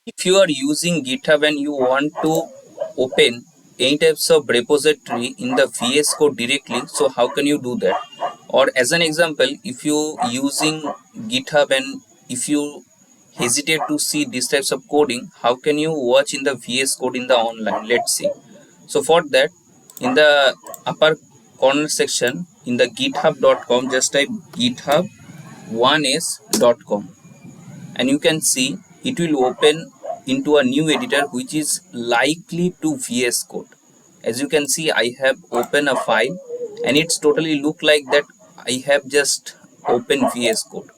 If you are using GitHub and you want to open any types of repository in the VS Code directly, so how can you do that? Or as an example, if you using GitHub and if you hesitate to see these types of coding, how can you watch in the VS Code in the online? Let's see. So for that, in the upper corner section in the github.com, just type github1s.com and you can see it will open into a new editor which is likely to VS Code. As you can see, I have opened a file and it's totally look like that I have just opened VS Code.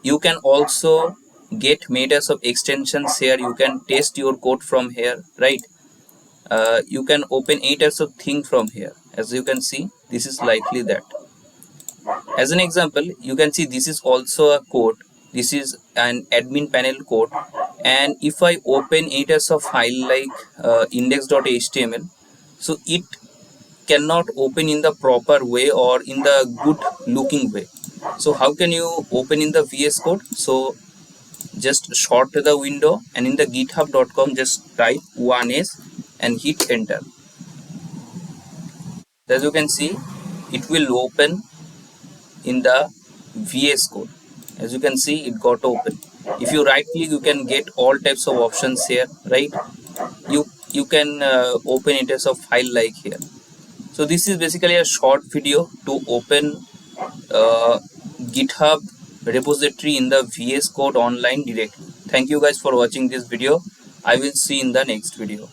You can also get methods of extensions here. You can test your code from here, right? You can open any types of thing from here. As you can see, this is likely that. As an example, you can see this is also a code. This is an admin panel code, and if I open it as a file like index.html, so it cannot open in the proper way or in the good looking way. So how can you open in the VS Code? So just short the window and in the github.com just type 1s and hit enter. As you can see, it will open in the VS Code. As you can see, it got open. If you right click, you can get all types of options here, right? You can open it as a file like here. So this is basically a short video to open GitHub repository in the VS Code online directly. Thank you guys for watching this video. I will see you in the next video.